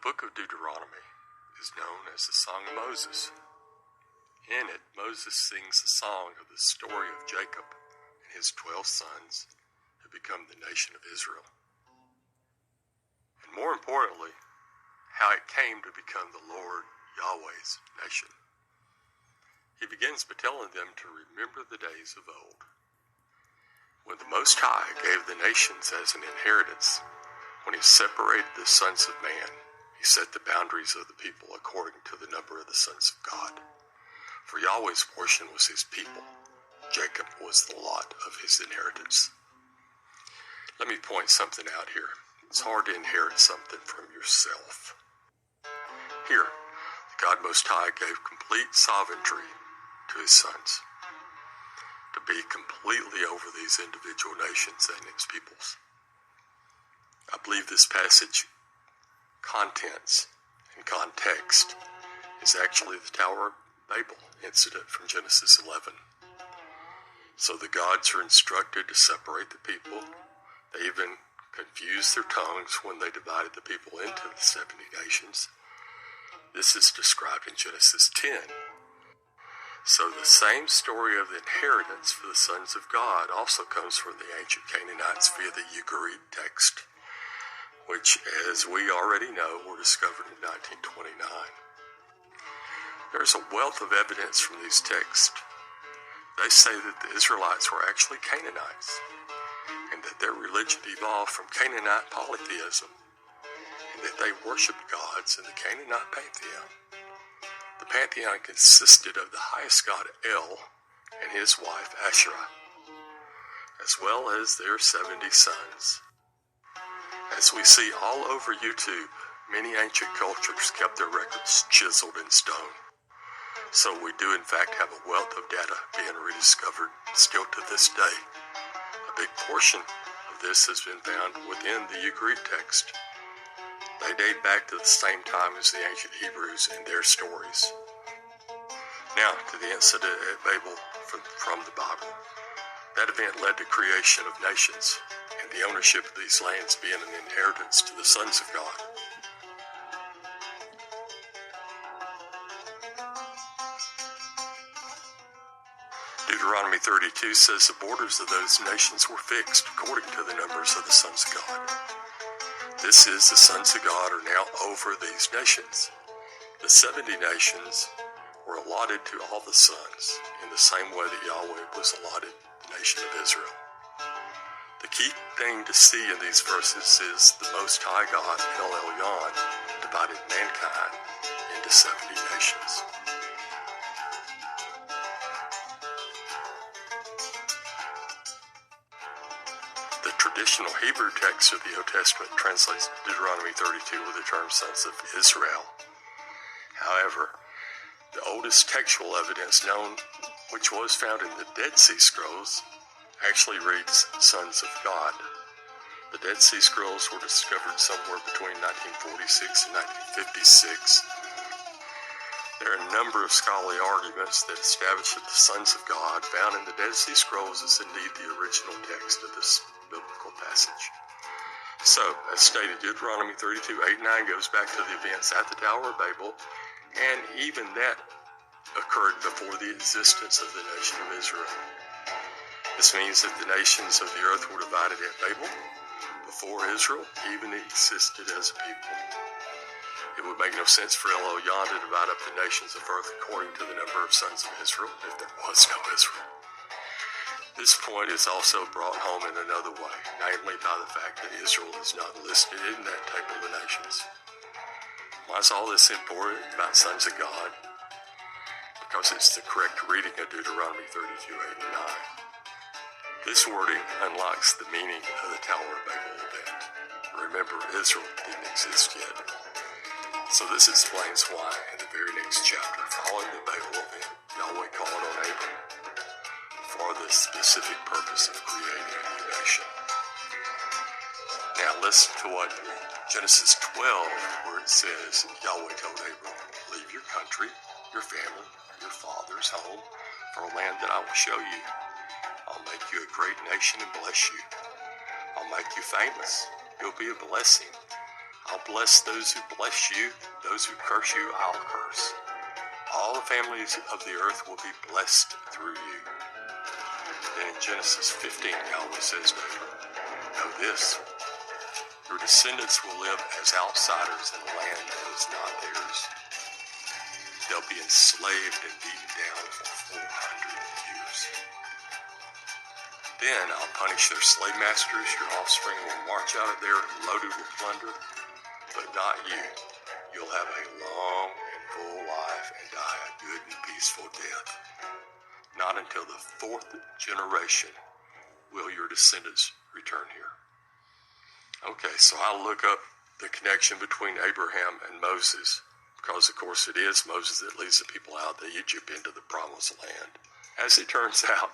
book of Deuteronomy is known as the Song of Moses. In it, Moses sings the song of the story of Jacob and his 12 sons who become the nation of Israel. And more importantly, how it came to become the Lord Yahweh's nation. He begins by telling them to remember the days of old, when the Most High gave the nations as an inheritance. When he separated the sons of man, he set the boundaries of the people according to the number of the sons of God. For Yahweh's portion was his people. Jacob was the lot of his inheritance. Let me point something out here. It's hard to inherit something from yourself. Here, God Most High gave complete sovereignty to his sons, to be completely over these individual nations and its peoples. I believe this passage contents and context is actually the Tower of Babel incident from Genesis 11. So the gods are instructed to separate the people. They even confused their tongues when they divided the people into the 70 nations. This is described in Genesis 10. So the same story of the inheritance for the sons of God also comes from the ancient Canaanites via the Ugaritic text, which, as we already know, were discovered in 1929. There's a wealth of evidence from these texts. They say that the Israelites were actually Canaanites, and that their religion evolved from Canaanite polytheism, and that they worshiped gods in the Canaanite pantheon. The pantheon consisted of the highest god El and his wife Asherah, as well as their 70 sons. As we see all over YouTube, many ancient cultures kept their records chiseled in stone. So we do in fact have a wealth of data being rediscovered still to this day. A big portion of this has been found within the Ugaritic text. They date back to the same time as the ancient Hebrews and their stories. Now to the incident at Babel from the Bible. That event led to creation of nations, and the ownership of these lands being an inheritance to the sons of God. Deuteronomy 32 says the borders of those nations were fixed according to the numbers of the sons of God. This is, the sons of God are now over these nations. The 70 nations were allotted to all the sons in the same way that Yahweh was allotted the nation of Israel. The key thing to see in these verses is the Most High God, El Elyon, divided mankind into 70 nations. The traditional Hebrew text of the Old Testament translates Deuteronomy 32 with the term sons of Israel. However, the oldest textual evidence known, which was found in the Dead Sea Scrolls, actually reads sons of God. The Dead Sea Scrolls were discovered somewhere between 1946 and 1956. There are a number of scholarly arguments that establish that the sons of God found in the Dead Sea Scrolls is indeed the original text of this biblical passage. So, as stated, Deuteronomy 32, 8 and 9 goes back to the events at the Tower of Babel, and even that occurred before the existence of the nation of Israel. This means that the nations of the earth were divided at Babel before Israel even existed as a people. It would make no sense for El Elyon to divide up the nations of earth according to the number of sons of Israel if there was no Israel. This point is also brought home in another way, namely by the fact that Israel is not listed in that table of nations. Why is all this important about sons of God? Because it's the correct reading of Deuteronomy 32, 8 and 9. This wording unlocks the meaning of the Tower of Babel event. Remember, Israel didn't exist yet. So this explains why, in the very next chapter, following the Babel event, Yahweh called on Abram for the specific purpose of creating a new nation. Now listen to what Genesis 12, where it says, Yahweh told Abram, leave your country, your family, your father's home, for a land that I will show you. I'll make you a great nation and bless you. I'll make you famous. You'll be a blessing. I'll bless those who bless you. Those who curse you, I'll curse. All the families of the earth will be blessed through you. Then in Genesis 15, Yahweh says to Abram, know this, your descendants will live as outsiders in a land that is not theirs. They'll be enslaved and beaten down for 400 years. Then I'll punish their slave masters. Your offspring will march out of there loaded with plunder, but not you. You'll have a long and full life and die a good and peaceful death. Not until the 4th generation will your descendants return here. Okay, so I'll look up the connection between Abraham and Moses, because of course it is Moses that leads the people out of Egypt into the promised land. As it turns out,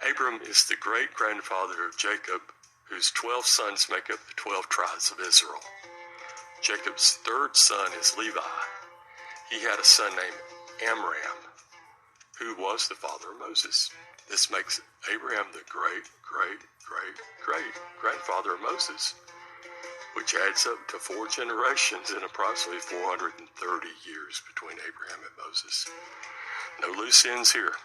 Abram is the great-grandfather of Jacob, whose 12 sons make up the 12 tribes of Israel. Jacob's 3rd son is Levi. He had a son named Amram, who was the father of Moses. This makes Abraham the great-grandfather of Moses, which adds up to 4 generations and approximately 430 years between Abraham and Moses. No loose ends here.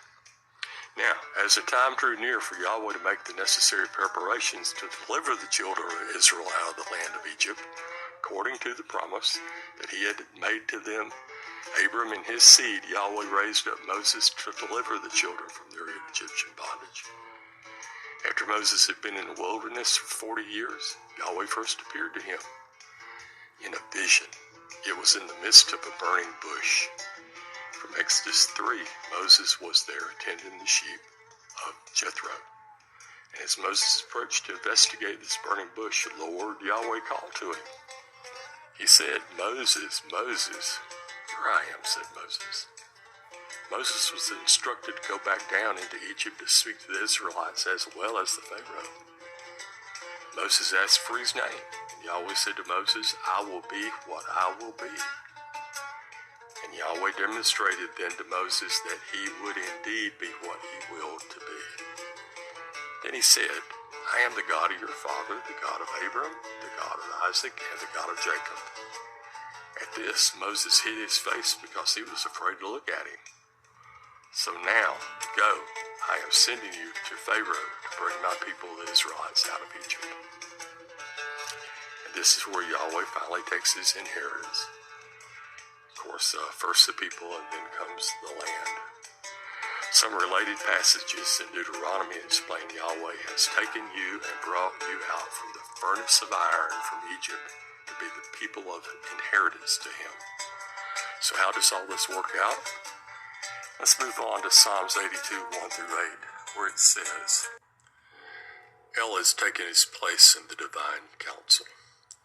Now, as the time drew near for Yahweh to make the necessary preparations to deliver the children of Israel out of the land of Egypt, according to the promise that he had made to them, Abram and his seed, Yahweh raised up Moses to deliver the children from their Egyptian bondage. After Moses had been in the wilderness for 40 years, Yahweh first appeared to him in a vision. It was in the midst of a burning bush. From Exodus 3, Moses was there tending the sheep of Jethro. And as Moses approached to investigate this burning bush, the Lord Yahweh called to him. He said, Moses, Moses. Here I am, said Moses. Moses was instructed to go back down into Egypt to speak to the Israelites as well as the Pharaoh. Moses asked for his name. Yahweh said to Moses, I will be what I will be. And Yahweh demonstrated then to Moses that he would indeed be what he willed to be. Then he said, I am the God of your father, the God of Abram, the God of Isaac, and the God of Jacob. At this, Moses hid his face because he was afraid to look at him. So now, go, I am sending you to Pharaoh to bring my people, the Israelites, out of Egypt. And this is where Yahweh finally takes his inheritance. Of course, first the people, and then comes the land. Some related passages in Deuteronomy explain Yahweh has taken you and brought you out from the furnace of iron from Egypt to be the people of inheritance to him. So how does all this work out? Let's move on to Psalms 82, 1 through 8, where it says, El has taken his place in the divine council,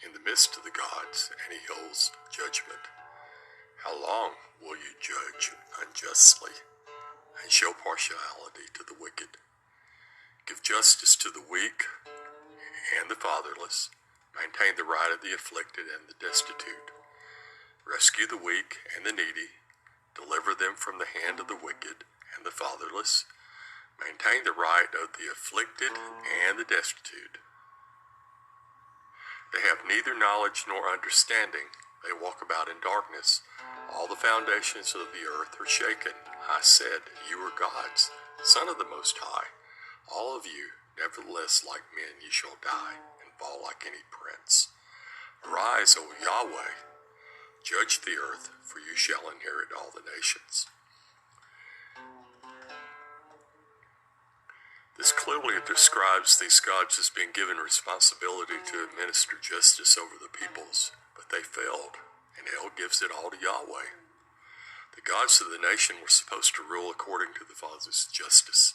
in the midst of the gods, and he holds judgment. How long will you judge unjustly and show partiality to the wicked? Give justice to the weak and the fatherless. Maintain the right of the afflicted and the destitute. Rescue the weak and the needy. Deliver them from the hand of the wicked and the fatherless. Maintain the right of the afflicted and the destitute. They have neither knowledge nor understanding. They walk about in darkness. All the foundations of the earth are shaken. I said, you are gods, Son of the Most High. All of you, nevertheless, like men, you shall die and fall like any prince. Arise, O Yahweh, judge the earth, for you shall inherit all the nations. This clearly describes these gods as being given responsibility to administer justice over the peoples, but they failed, and El gives it all to Yahweh. The gods of the nation were supposed to rule according to the Father's justice.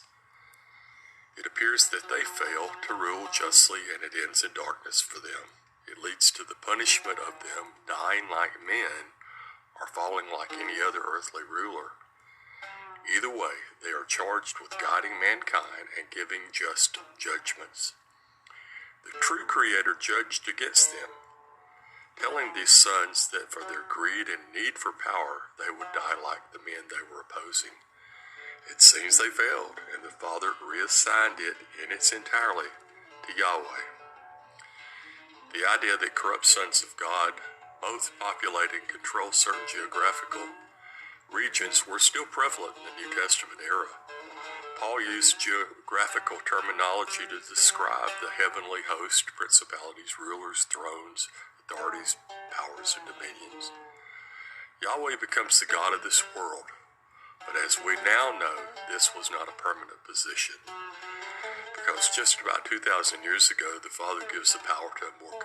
It appears that they fail to rule justly, and it ends in darkness for them. It leads to the punishment of them dying like men or falling like any other earthly ruler. Either way, they are charged with guiding mankind and giving just judgments. The true Creator judged against them, telling these sons that for their greed and need for power, they would die like the men they were opposing. It seems they failed, and the Father reassigned it in its entirety to Yahweh. The idea that corrupt sons of God both populate and control certain geographical regions were still prevalent in the New Testament era. Paul used geographical terminology to describe the heavenly host, principalities, rulers, thrones, authorities, powers, and dominions. Yahweh becomes the God of this world, but as we now know, this was not a permanent position, because just about 2,000 years ago, the Father gives the power to a more